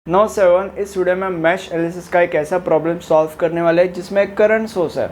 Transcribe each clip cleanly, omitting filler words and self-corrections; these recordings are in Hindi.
9/7 इस वीडियो में मैश एनालिसिस का एक ऐसा प्रॉब्लम सॉल्व करने वाला है जिसमें एक करंट सोर्स है।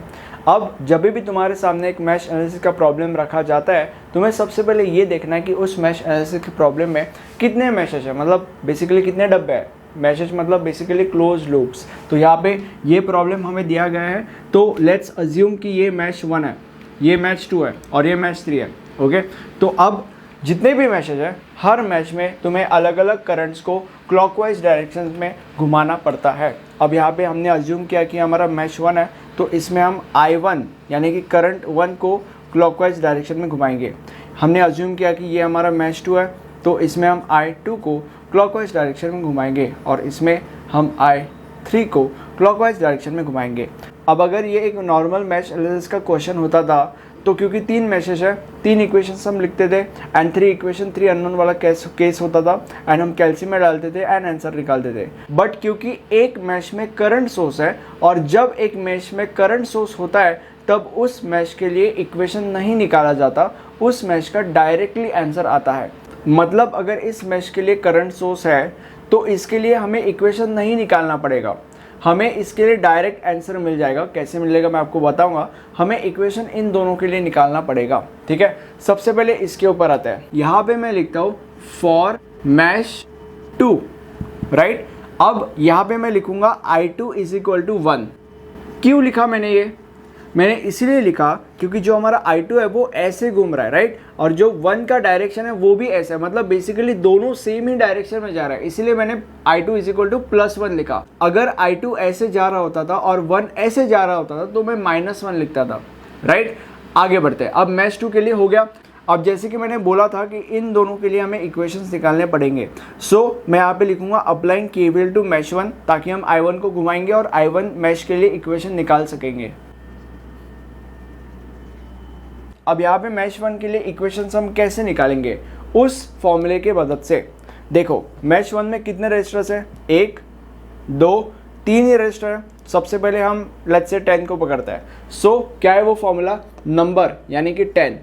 अब जब भी तुम्हारे सामने एक मैश एनालिसिस का प्रॉब्लम रखा जाता है, तुम्हें सबसे पहले ये देखना है कि उस मैश एनालिसिस के प्रॉब्लम में कितने मैशेज है, मतलब बेसिकली कितने डब्बे हैं। मैशेज मतलब बेसिकली क्लोज लूप्स। तो यहाँ पे ये प्रॉब्लम हमें दिया गया है, तो लेट्स अज्यूम कि ये मैश 1 है, ये मैश 2 है और ये मैश 3 है। ओके, तो अब जितने भी मैशेज है, हर मैश में तुम्हें अलग अलग करंट्स को क्लॉकवाइज डायरेक्शन में घुमाना पड़ता है। अब यहाँ पे हमने अज्यूम किया कि हमारा मैश 1 है, तो इसमें हम I1 यानी कि करंट 1 को क्लॉकवाइज डायरेक्शन में घुमाएंगे। हमने अज्यूम किया कि ये हमारा मैश 2 है, तो इसमें हम I2 को क्लॉकवाइज डायरेक्शन में घुमाएंगे और इसमें हम I3 को क्लॉकवाइज डायरेक्शन में घुमाएंगे। अब अगर ये एक नॉर्मल मैश एनालिसिस का क्वेश्चन होता था, तो क्योंकि 3 मैशेज है, 3 इक्वेशंस हम लिखते थे एंड 3 इक्वेशन 3 अननोन वाला केस होता था एंड हम कैल्सी में डालते थे एंड आंसर निकालते थे। बट क्योंकि एक मैश में करंट सोर्स है और जब एक मैश में करंट सोर्स होता है तब उस मैश के लिए इक्वेशन नहीं निकाला जाता, उस मैश का डायरेक्टली आंसर आता है। मतलब अगर इस मैश के लिए करंट सोर्स है तो इसके लिए हमें इक्वेशन नहीं निकालना पड़ेगा, हमें इसके लिए डायरेक्ट आंसर मिल जाएगा। कैसे मिलेगा मैं आपको बताऊंगा। हमें इक्वेशन इन दोनों के लिए निकालना पड़ेगा, ठीक है। सबसे पहले इसके ऊपर आता है, यहाँ पे मैं लिखता हूँ फॉर मैश 2, राइट। अब यहाँ पे मैं लिखूंगा I2 = 1। क्यों लिखा मैंने इसीलिए लिखा क्योंकि जो हमारा I2 है वो ऐसे घूम रहा है, राइट, और जो 1 का डायरेक्शन है वो भी ऐसा है, मतलब बेसिकली दोनों सेम ही डायरेक्शन में जा रहा है, इसीलिए मैंने I2 = +1 लिखा। अगर I2 ऐसे जा रहा होता था और 1 ऐसे जा रहा होता था तो मैं -1 लिखता था, राइट। आगे बढ़ते हैं। अब मैश 2 के लिए हो गया। अब जैसे कि मैंने बोला था कि इन दोनों के लिए हमें इक्वेशंस निकालने पड़ेंगे, सो मैं यहाँ पे लिखूंगा अप्लाइंग KVL टू मैश 1, ताकि हम I1 को घुमाएंगे और I1 मैश के लिए इक्वेशन निकाल सकेंगे। अब यहाँ पे मैश 1 के लिए इक्वेशंस हम कैसे निकालेंगे, उस फॉर्मूले के मदद से। देखो मैश 1 में कितने रजिस्टर्स हैं, 1 2 3 ही रजिस्टर है। सबसे पहले हम लेट्स से 10 को पकड़ते हैं। सो क्या है वो फॉर्मूला, नंबर यानी कि 10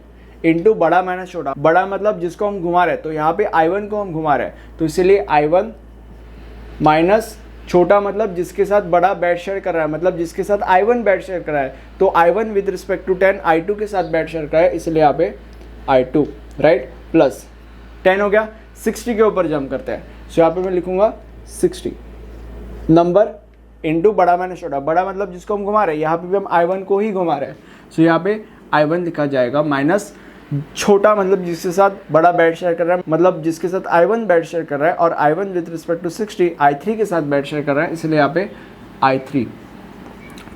इंटू बड़ा माइनस छोटा। बड़ा मतलब जिसको हम घुमा रहे हैं, तो यहाँ पे I1 को हम घुमा रहे हैं, तो इसीलिए I1 माइनस छोटा मतलब जिसके साथ बड़ा बैट शेयर कर रहा है, मतलब जिसके साथ I1 बैट शेयर कर रहा है, तो I1 with respect to 10 I2 के साथ बैट शेयर कर रहा है, इसलिए यहाँ पे I2, राइट, प्लस 10 हो गया। 60 के ऊपर जंप करते हैं, सो यहाँ पे मैं लिखूंगा 60 नंबर इंटू बड़ा माइनस छोटा। बड़ा मतलब जिसको हम घुमा रहे हैं, यहाँ पे भी हम I1 को ही घुमा रहे हैं, सो यहाँ पे I1 लिखा जाएगा, माइनस छोटा मतलब जिसके साथ बड़ा बैट शेयर कर रहा है, मतलब जिसके साथ I1 बैट शेयर कर रहा है, और I1 with respect to 60 I3 के साथ बैट शेयर कर रहा है, इसलिए यहाँ पे I3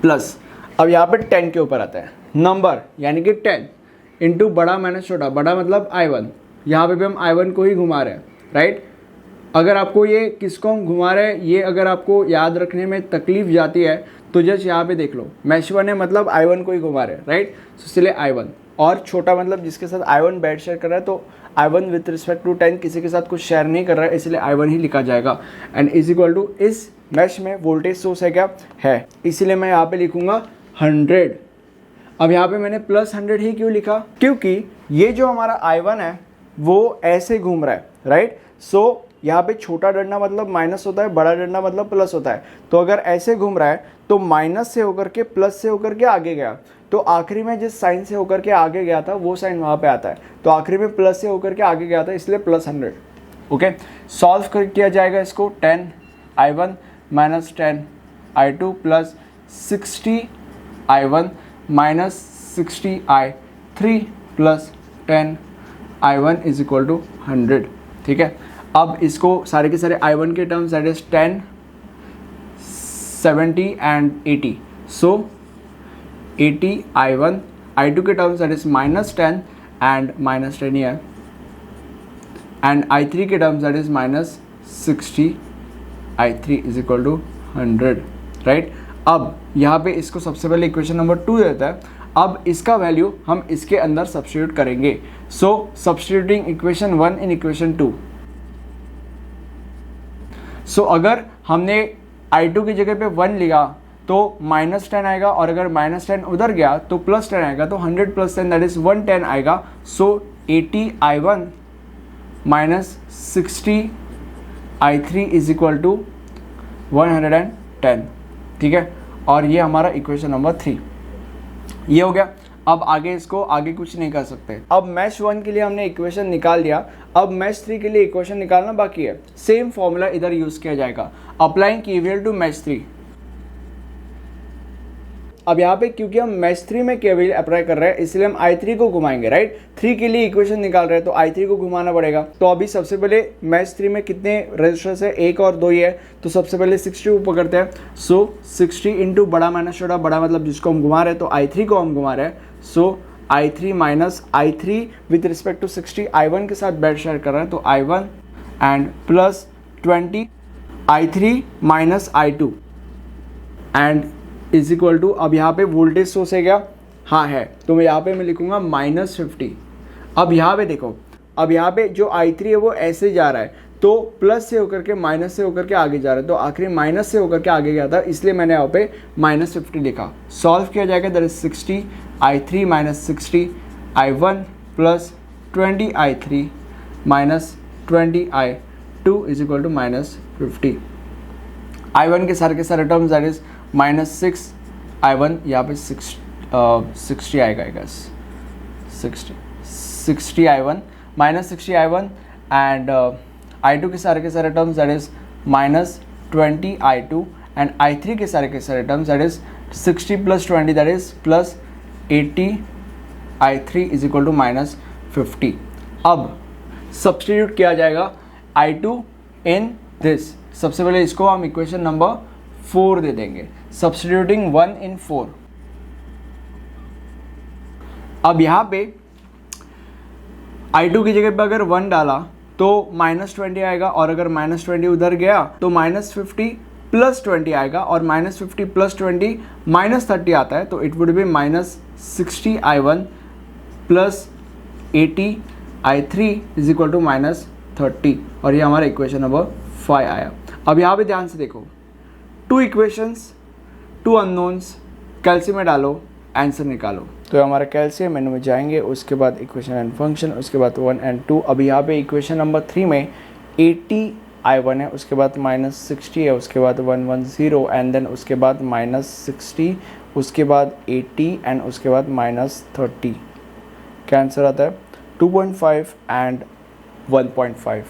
प्लस। अब यहाँ पे 10 के ऊपर आता है, नंबर यानी कि 10 इंटू बड़ा माइनस छोटा। बड़ा मतलब I1, यहाँ पे भी हम I1 को ही घुमा रहे हैं, राइट। अगर आपको ये किसको हम घुमा रहे हैं ये अगर आपको याद रखने में तकलीफ जाती है तो जस्ट यहाँ पे देख लो, मैश 1 है मतलब I1 को ही घुमा रहे हैं, राइट, इसलिए I1, और छोटा मतलब जिसके साथ I1 बैट शेयर कर रहा है, तो I1 विथ रिस्पेक्ट टू 10 किसी के साथ कुछ शेयर नहीं कर रहा है, इसलिए I1 ही लिखा जाएगा। एंड इज इक्वल टू, इस मैश में वोल्टेज सोर्स है क्या, है, इसीलिए मैं यहाँ पे लिखूंगा 100। अब यहाँ पे मैंने +100 ही क्यों लिखा, क्योंकि ये जो हमारा I1 है वो ऐसे घूम रहा है, राइट। सो यहाँ पे छोटा डंडा मतलब माइनस होता है, बड़ा डंडा मतलब प्लस होता है। तो अगर ऐसे घूम रहा है तो माइनस से होकर के प्लस से होकर के आगे गया, तो आखिरी में जिस साइन से होकर के आगे गया था वो साइन वहाँ पे आता है, तो आखिरी में प्लस से होकर के आगे गया था, इसलिए +100। ओके, सॉल्व कर किया जाएगा इसको। 10 I1 minus 10 I2 plus 60 I1 minus 60 I3 plus 10 I1 is equal to 100, ठीक है। अब इसको सारे के सारे I1 के terms, that is 10 70 and 80, so 80 I1, I2 के टर्म्स दैट इज -10 एंड -10 ईयर, एंड I3 के terms that is -60 I3 is equal to 100, right. अब यहाँ पे इसको सबसे पहले इक्वेशन नंबर 2 देता है। अब इसका वैल्यू हम इसके अंदर सब्स्टिट्यूट करेंगे, सो सब्स्टिट्यूटिंग इक्वेशन 1 इन इक्वेशन 2। सो अगर हमने I2 की जगह पे 1 लिया तो -10 आएगा, और अगर -10 उधर गया तो +10 आएगा, तो 100 + 10 दैट इज 110 आएगा। So 80 I1 minus 60 I3 is equal to 110, ठीक है। और ये हमारा इक्वेशन नंबर 3 ये हो गया। अब आगे इसको आगे कुछ नहीं कर सकते। अब मैश 1 के लिए हमने इक्वेशन निकाल दिया, अब मैश 3 के लिए इक्वेशन निकालना बाकी है। सेम फॉर्मूला इधर यूज किया जाएगा, अप्लाइंग केवीएल टू मैश 3। अब यहाँ पे क्योंकि हम मैश 3 में केवीएल अप्लाई कर रहे हैं इसलिए हम I3 को घुमाएंगे, राइट। 3 के लिए इक्वेशन निकाल रहे हैं तो I3 को घुमाना पड़ेगा। तो अभी सबसे पहले मैश 3 में कितने रजिस्टर्स है, 1 और 2 ही है, तो सबसे पहले 60 को पकड़ते हैं। सो 60 इंटू बड़ा माइनस छोटा, बड़ा मतलब जिसको हम घुमा रहे हैं तो I3 को हम घुमा रहे हैं। So I3 minus I3 with respect to 60 I1 के साथ बैड शेयर कर रहे हैं तो I1 and plus 20 I3 minus I2 and is equal to, अब यहाँ पे वोल्टेज सोर्स है क्या, हाँ है, तो मैं यहाँ पे मैं लिखूंगा -50। अब यहाँ पे देखो, अब यहाँ पे जो I3 है वो ऐसे जा रहा है तो प्लस से होकर के माइनस से होकर के आगे जा रहा है, तो आखिरी माइनस से होकर के आगे गया था इसलिए मैंने यहाँ पे -50 लिखा। सॉल्व किया जाएगा, that is 60 I3 minus 60 I1 plus 20 I3 minus 20 I2 is equal to -50। I1 के सारे टर्म्स दैट इज -6 I1, यहाँ पे 60 आएगा, I guess 60 I1 -60 I1 and I2 के सारे terms that is -20 I2 and I3 के सारे terms that is 60 plus 20 that is plus 80 I3 is equal to -50। अब सब्स्टिट्यूट किया जाएगा I2 इन दिस। सबसे पहले इसको हम इक्वेशन नंबर 4 दे देंगे, सब्स्टिट्यूटिंग 1 इन 4। अब यहाँ पे I2 की जगह पे अगर 1 डाला तो -20 आएगा, और अगर -20 उधर गया तो -50 प्लस 20 आएगा, और -50 प्लस 20 -30 आता है, तो it would be -60 I1 plus 80 I3 is equal to -30, और ये हमारा इक्वेशन नंबर 5 आया। अब यहाँ पे ध्यान से देखो, 2 इक्वेशंस 2 अननोन्स, कैल्शियम में डालो, आंसर निकालो। तो हमारा कैल्शियम मेनू में जाएंगे, उसके बाद इक्वेशन एंड फंक्शन, उसके बाद 1 and 2। अब यहाँ पे इक्वेशन नंबर 3 में 80 I1 है, उसके बाद -60 है, उसके बाद 110 एंड देन उसके बाद -60, उसके बाद 80 एंड उसके बाद -30। क्या आंसर आता है? 2.5 एंड 1.5।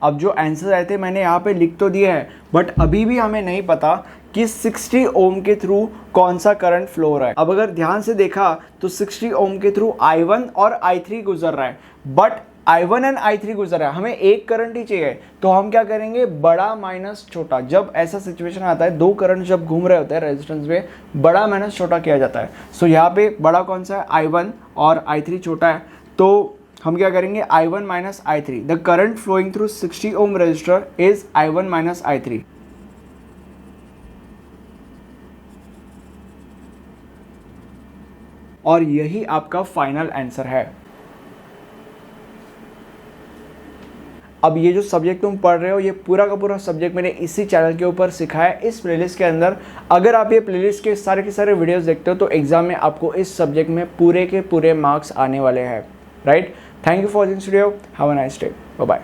अब जो आंसर आए थे मैंने यहाँ पे लिख तो दिया है, बट अभी भी हमें नहीं पता कि 60 ओम के थ्रू कौन सा करंट फ्लो हो रहा है। अब अगर ध्यान से देखा तो 60 ओम के थ्रू I1 और I3 गुजर रहा है, बट I1 एंड I3 गुजर रहा है, हमें एक करंट ही चाहिए। तो हम क्या करेंगे, बड़ा माइनस छोटा। जब ऐसा सिचुएशन आता है, 2 करंट जब घूम रहे होते हैं रेजिस्टेंस में, बड़ा माइनस छोटा किया जाता है। सो यहाँ पे बड़ा कौन सा है, I1, और I3 छोटा है, तो हम क्या करेंगे, I1 minus I3। The current flowing through 60 ohm resistor is I1 minus I3। और यही आपका फाइनल आंसर है। अब ये जो सब्जेक्ट तुम पढ़ रहे हो, ये पूरा का पूरा सब्जेक्ट मैंने इसी चैनल के ऊपर सिखाया है, इस प्लेलिस्ट के अंदर। अगर आप ये प्लेलिस्ट के सारे वीडियोस देखते हो तो एग्जाम में आपको इस सब्जेक्ट में पूरे के पूरे मार्क्स आने वाले हैं, right. Thank you for watching video, have a nice day, bye bye.